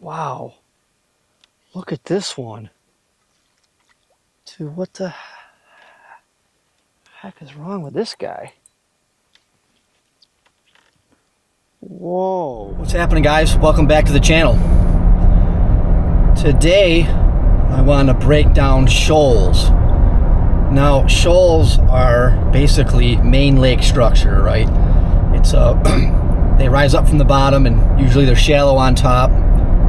Wow. Look at this one. Dude, what the heck is wrong with this guy? Whoa. What's happening, guys? Welcome back to the channel. Today, I want to break down shoals. Now, shoals are basically main lake structure, right? It's they rise up from the bottom, and usually they're shallow on top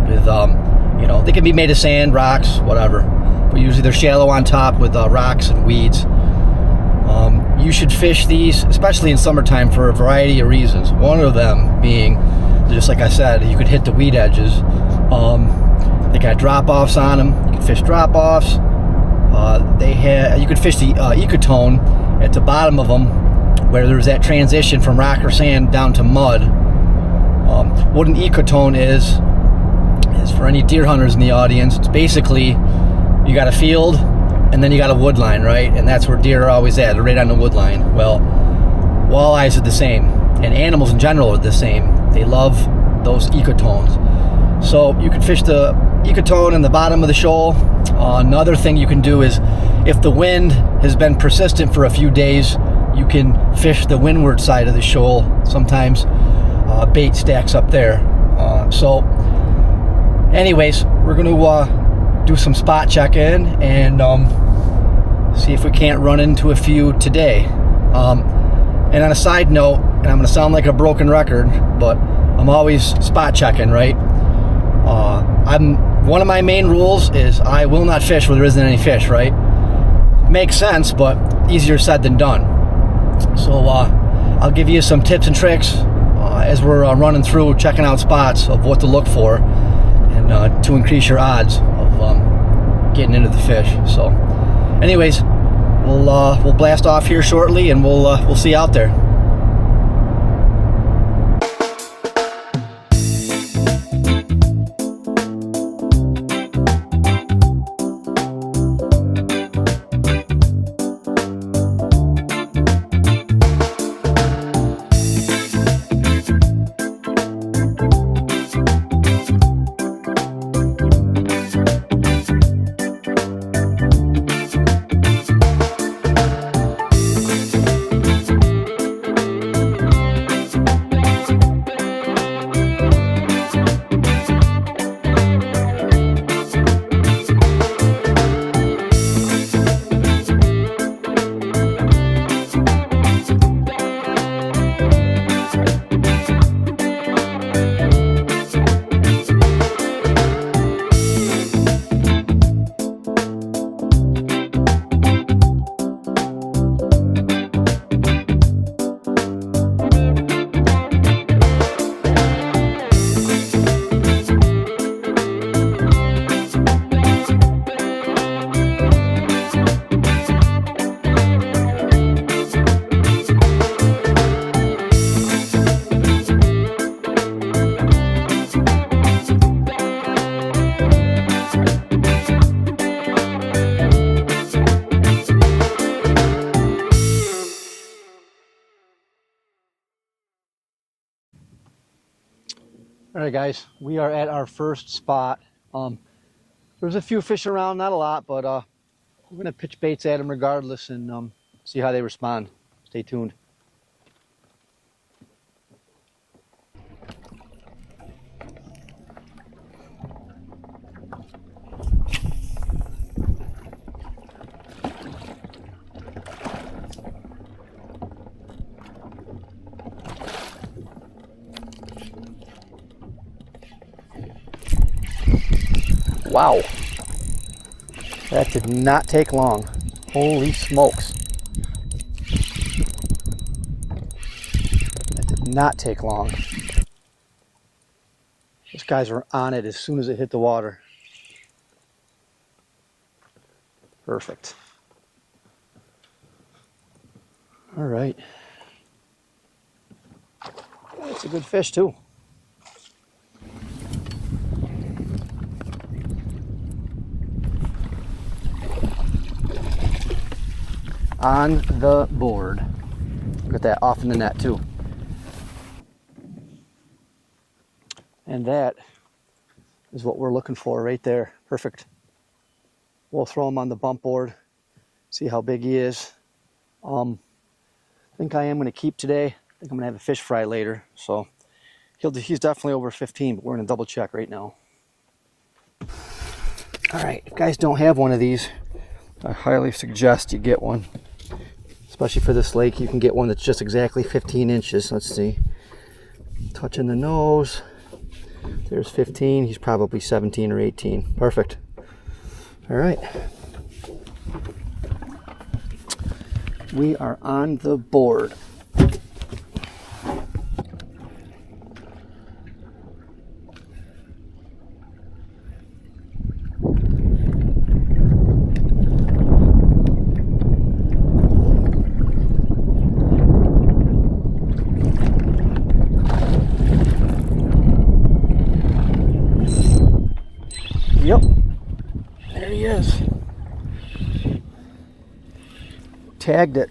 with, they can be made of sand, rocks, whatever. But usually they're shallow on top with rocks and weeds. You should fish these, especially in summertime, for a variety of reasons. One of them being, just like I said, you could hit the weed edges. They got drop-offs on them. You can fish drop-offs. You could fish the ecotone at the bottom of them, where there's that transition from rock or sand down to mud. What an ecotone is for any deer hunters in the audience, it's basically you got a field and then you got a wood line, right? And that's where deer are always at, right on the wood line. Well, walleyes are the same, and animals in general are the same. They love those ecotones. So you can fish the ecotone in the bottom of the shoal. Another thing you can do is, if the wind has been persistent for a few days, you can fish the windward side of the shoal. Sometimes bait stacks up there. Anyways, we're going to do some spot check-in and see if we can't run into a few today. And on a side note, and I'm going to sound like a broken record, but I'm always spot checking, right? One of my main rules is I will not fish where there isn't any fish, right? Makes sense, but easier said than done. So I'll give you some tips and tricks as we're running through, checking out spots of what to look for, and to increase your odds of getting into the fish. So anyways, we'll blast off here shortly, and we'll see you out there. All right, guys, we are at our first spot. There's a few fish around, not a lot, but we're going to pitch baits at them regardless and see how they respond. Stay tuned. Wow, that did not take long. Holy smokes. That did not take long. Those guys were on it as soon as it hit the water. Perfect. All right. It's a good fish too. On the board. Look at that, off in the net too. And that is what we're looking for right there. Perfect. We'll throw him on the bump board, see how big he is. I think I am going to keep today. I think I'm going to have a fish fry later. So he's definitely over 15, but we're going to double check right now. All right, if you guys don't have one of these, I highly suggest you get one. Especially for this lake, you can get one that's just exactly 15 inches. Let's see. Touching the nose. There's 15. He's probably 17 or 18. Perfect. All right. We are on the board. Yep, there he is. Tagged it.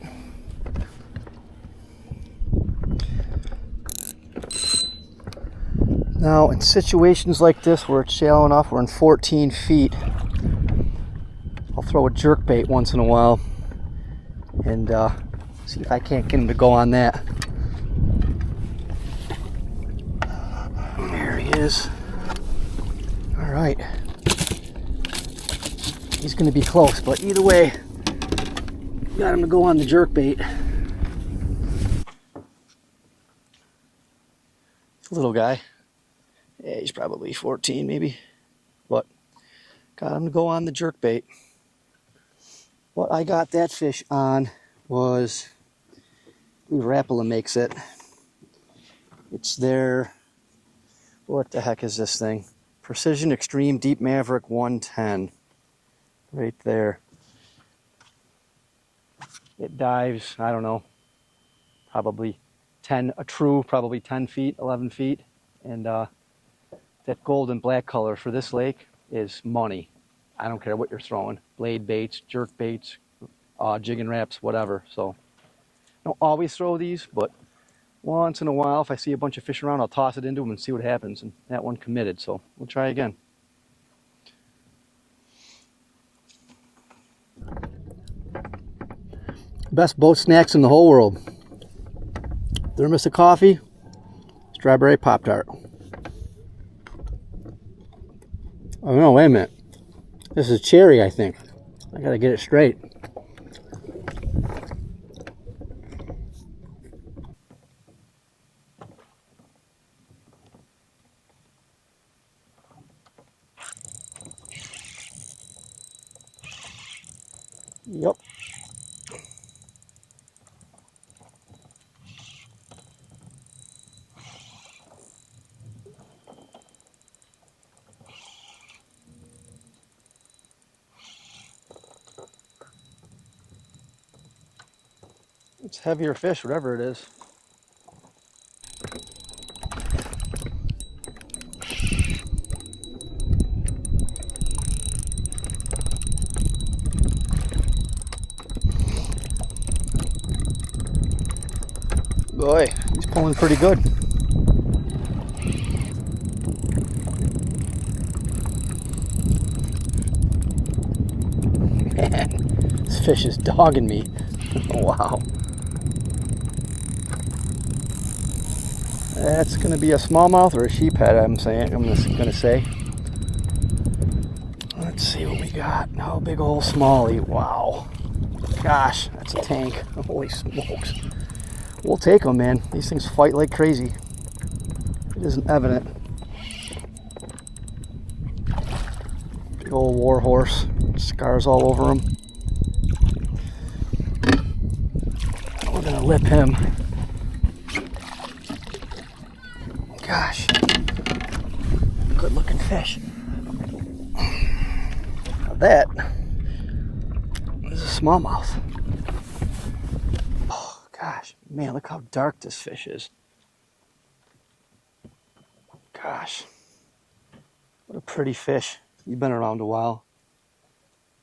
Now, in situations like this where it's shallow enough, we're in 14 feet, I'll throw a jerkbait once in a while and see if I can't get him to go on that. There he is. All right. He's going to be close, but either way, got him to go on the jerkbait. Little guy. Yeah, he's probably 14 maybe, but got him to go on the jerkbait. What I got that fish on was, I believe Rapala makes it. It's their, what the heck is this thing? Precision Extreme Deep Maverick 110. Right there. It dives, I don't know, probably 10, a true, probably 10 feet, 11 feet. And that gold and black color for this lake is money. I don't care what you're throwing. Blade baits, jerk baits, jigging wraps, whatever. So I don't always throw these, but once in a while, if I see a bunch of fish around, I'll toss it into them and see what happens. And that one committed, so we'll try again. Best boat snacks in the whole world. Thermos of coffee, strawberry Pop-Tart. Oh no, wait a minute. This is cherry, I think. I gotta get it straight. Yep. It's heavier fish, whatever it is. Boy, he's pulling pretty good. Man, this fish is dogging me. Wow. That's going to be a smallmouth or a sheephead, I'm going to say. Let's see what we got. Oh, big old smallie. Wow. Gosh, that's a tank. Holy smokes. We'll take them, man. These things fight like crazy. It isn't evident. Big old war horse. Scars all over him. We're going to lip him. Gosh, good looking fish. Now that is a smallmouth. Oh gosh, man, look how dark this fish is. Gosh, what a pretty fish. You've been around a while.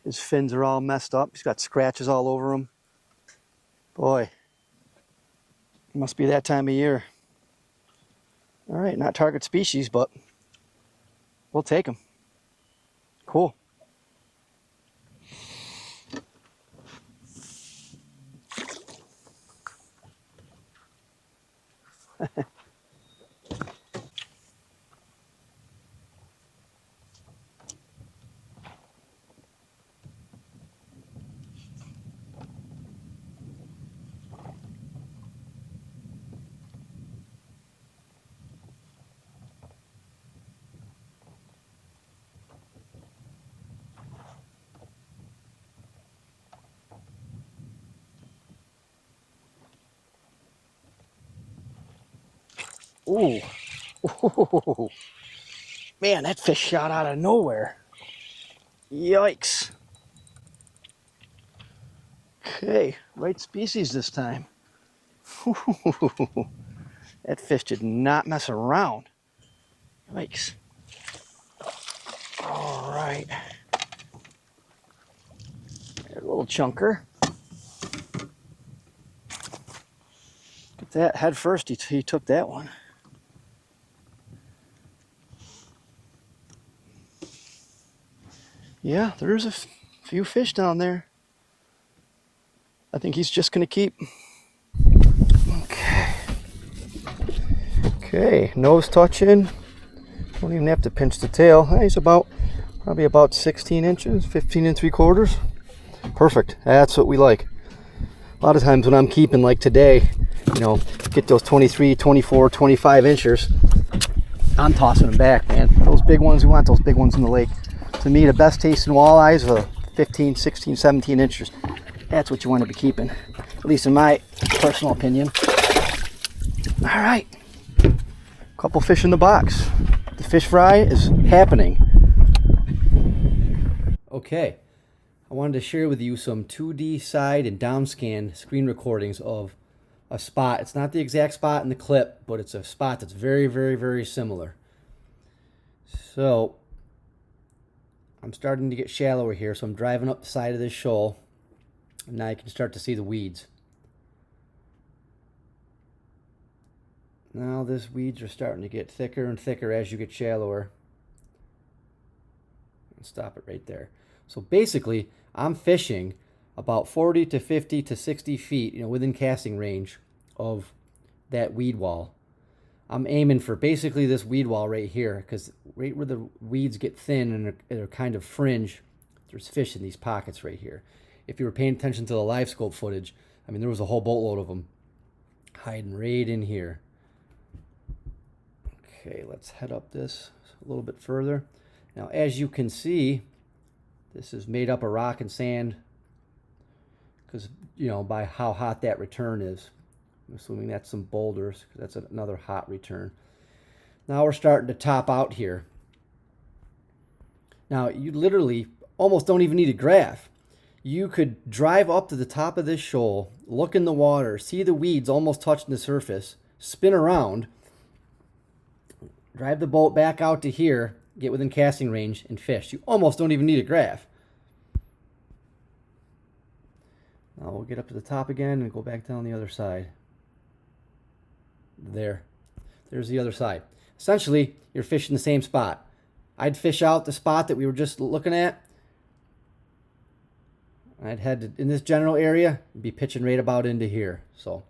His fins are all messed up. He's got scratches all over him. Boy, it must be that time of year. All right, not target species, but we'll take them. Cool. Ooh. Ooh. Man, that fish shot out of nowhere. Yikes. Okay, right species this time. That fish did not mess around. Yikes. All right. There's a little chunker. Get that head first. He took that one. Yeah, there's a few fish down there. I think he's just gonna keep. Okay. Okay, nose touching. Don't even have to pinch the tail. He's probably about 16 inches, 15 3/4. Perfect. That's what we like. A lot of times when I'm keeping, like today, you know, get those 23, 24, 25 inches, I'm tossing them back, man. Those big ones, we want those big ones in the lake. To me, the best tasting walleyes are 15, 16, 17 inches. That's what you want to be keeping, at least in my personal opinion. All right, couple fish in the box. The fish fry is happening. Okay, I wanted to share with you some 2D side and down scan screen recordings of a spot. It's not the exact spot in the clip, but it's a spot that's very, very, very similar. So I'm starting to get shallower here, so I'm driving up the side of this shoal, and now you can start to see the weeds. Now these weeds are starting to get thicker and thicker as you get shallower. And stop it right there. So basically, I'm fishing about 40 to 50 to 60 feet, you know, within casting range of that weed wall. I'm aiming for basically this weed wall right here, because right where the weeds get thin and they're kind of fringe, there's fish in these pockets right here. If you were paying attention to the live scope footage, I mean, there was a whole boatload of them hiding right in here. Okay, let's head up this a little bit further. Now, as you can see, this is made up of rock and sand because, you know, by how hot that return is. I'm assuming that's some boulders, because that's another hot return. Now we're starting to top out here. Now, you literally almost don't even need a graph. You could drive up to the top of this shoal, look in the water, see the weeds almost touching the surface, spin around, drive the boat back out to here, get within casting range, and fish. You almost don't even need a graph. Now we'll get up to the top again and go back down the other side. There's the other side. Essentially, you're fishing the same spot. I'd fish out the spot that we were just looking at. I'd head to, in this general area, and be pitching right about into here. So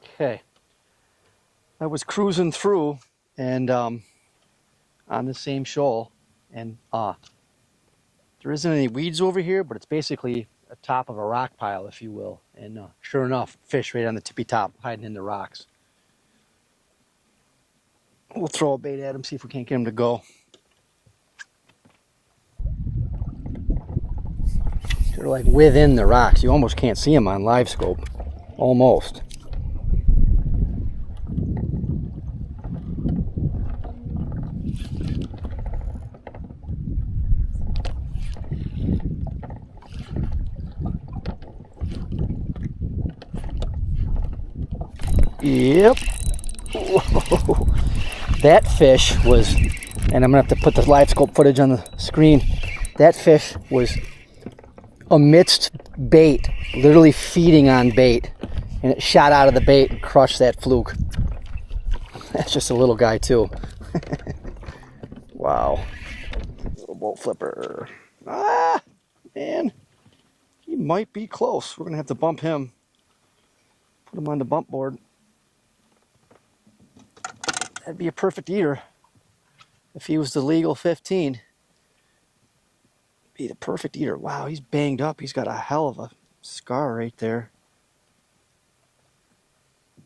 okay, I was cruising through and on the same shoal, and there isn't any weeds over here, but it's basically a top of a rock pile, if you will. And sure enough, fish right on the tippy top, hiding in the rocks. We'll throw a bait at him, see if we can't get him to go. They're like within the rocks. You almost can't see them on live scope. Almost. Yep. Whoa. That fish was, and I'm gonna have to put the live scope footage on the screen. That fish was amidst bait, literally feeding on bait, and it shot out of the bait and crushed that fluke. That's just a little guy too. Wow. Little boat flipper. Ah, man. He might be close. We're going to have to bump him. Put him on the bump board. That'd be a perfect eater. If he was the legal 15. Be the perfect eater. Wow, he's banged up. He's got a hell of a scar right there.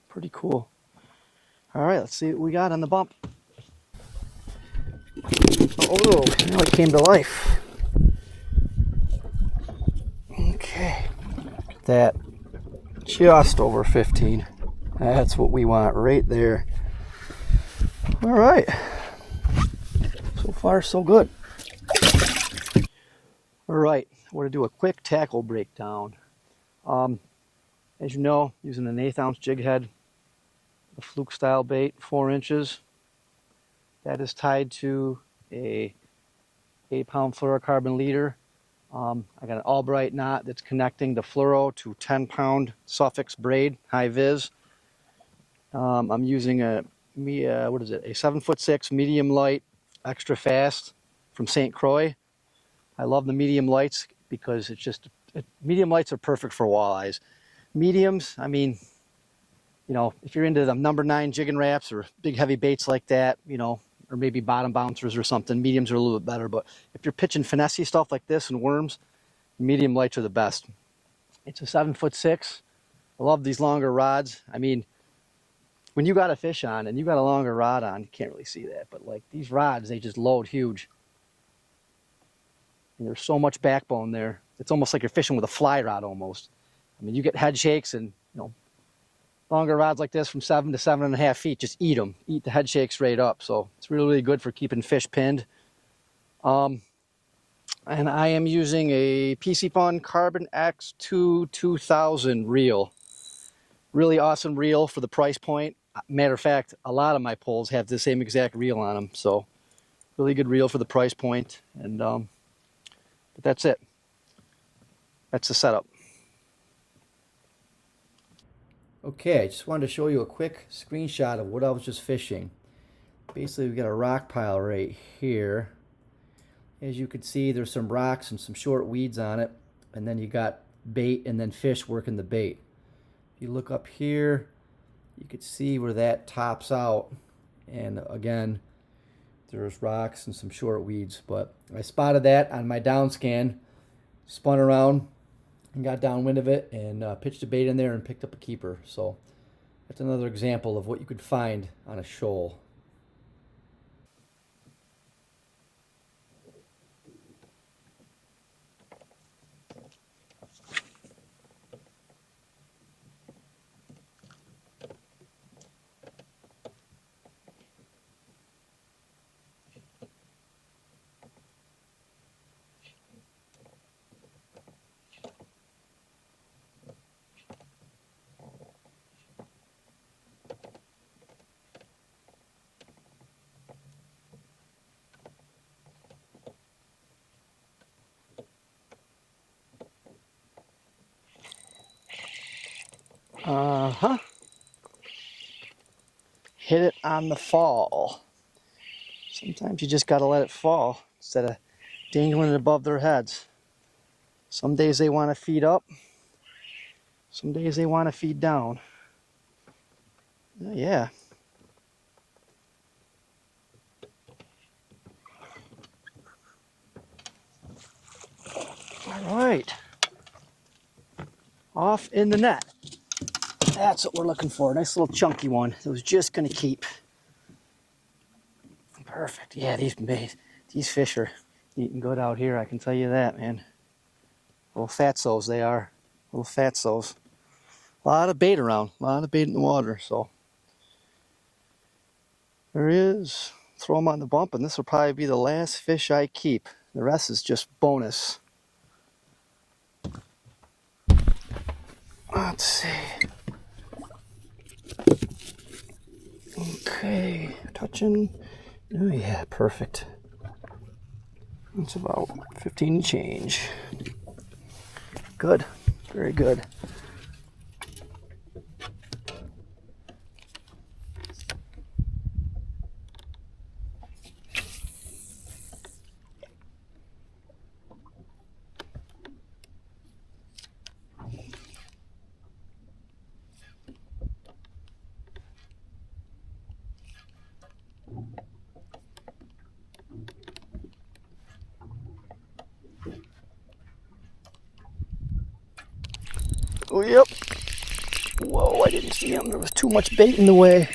Pretty cool. All right, let's see what we got on the bump. Oh, now it came to life. Okay, that just over 15. That's what we want right there. All right, so far so good. All right, we're gonna do a quick tackle breakdown. As you know, using an 1/8 ounce jig head, a fluke style bait, 4 inches. That is tied to a 8-pound fluorocarbon leader. I got an Albright knot that's connecting the fluoro to 10-pound suffix braid, high vis. I'm using a 7'6" medium light, extra fast from St. Croix. I love the medium lights because medium lights are perfect for walleyes. Mediums, I mean, you know, if you're into the number 9 jigging wraps or big heavy baits like that, you know, or maybe bottom bouncers or something, mediums are a little bit better. But if you're pitching finessey stuff like this and worms, medium lights are the best. It's a 7'6". I love these longer rods. I mean, when you got a fish on and you got a longer rod on, you can't really see that, but like these rods, they just load huge. And there's so much backbone there. It's almost like you're fishing with a fly rod almost. I mean, you get head shakes and, you know, longer rods like this from 7 to 7.5 feet, just eat them. Eat the head shakes right up. So it's really, really good for keeping fish pinned. And I am using a PC Fun Carbon X2 2000 reel. Really awesome reel for the price point. Matter of fact, a lot of my poles have the same exact reel on them. So really good reel for the price point. And but that's it. That's the setup. Okay, I just wanted to show you a quick screenshot of what I was just fishing. Basically, we've got a rock pile right here. As you can see, there's some rocks and some short weeds on it. And then you got bait and then fish working the bait. If you look up here, you can see where that tops out. And again, there's rocks and some short weeds. But I spotted that on my down scan, spun around, and got downwind of it and pitched a bait in there and picked up a keeper. So that's another example of what you could find on a shoal. Hit it on the fall. Sometimes you just gotta let it fall instead of dangling it above their heads. Some days they want to feed up. Some days they want to feed down. Yeah. All right. Off in the net. That's what we're looking for. Nice little chunky one that was just going to keep. Perfect. Yeah, these fish are eating good out here. I can tell you that, man. Little fatsos they are. Little fatsos. A lot of bait around. A lot of bait in the water. So there is. Throw them on the bump, and this will probably be the last fish I keep. The rest is just bonus. Let's see. Okay, touching. Oh yeah, perfect. It's about 15 and change. Good, very good. Oh, yep. Whoa, I didn't see him. There was too much bait in the way.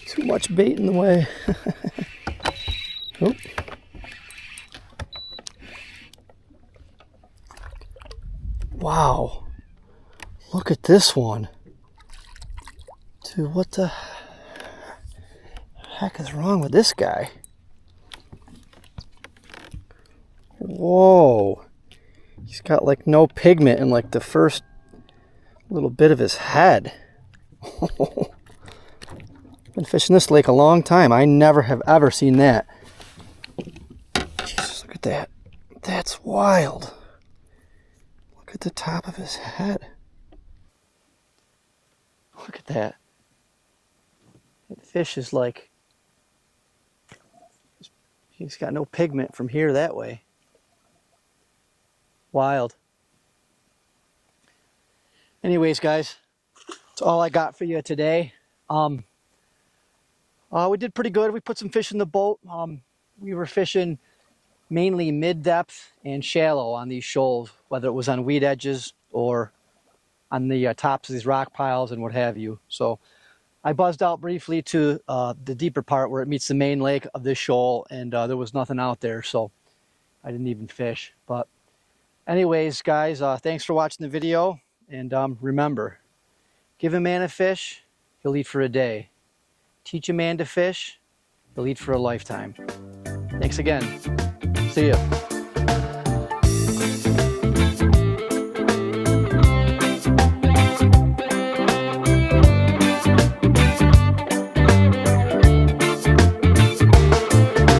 Too much bait in the way. Oh. Wow. Look at this one. Dude, what the heck is wrong with this guy? Whoa. He's got like no pigment in like the first little bit of his head. Been fishing this lake a long time. I never have ever seen that. Jesus, look at that. That's wild. Look at the top of his head. Look at that. The fish is like, he's got no pigment from here that way. Wild. Anyways, guys, that's all I got for you today. We did pretty good. We put some fish in the boat. We were fishing mainly mid-depth and shallow on these shoals, whether it was on weed edges or on the tops of these rock piles and what have you. So I buzzed out briefly to the deeper part where it meets the main lake of this shoal, and there was nothing out there, so I didn't even fish. But anyways, guys, thanks for watching the video, and remember, give a man a fish, he'll eat for a day. Teach a man to fish, he'll eat for a lifetime. Thanks again. See ya.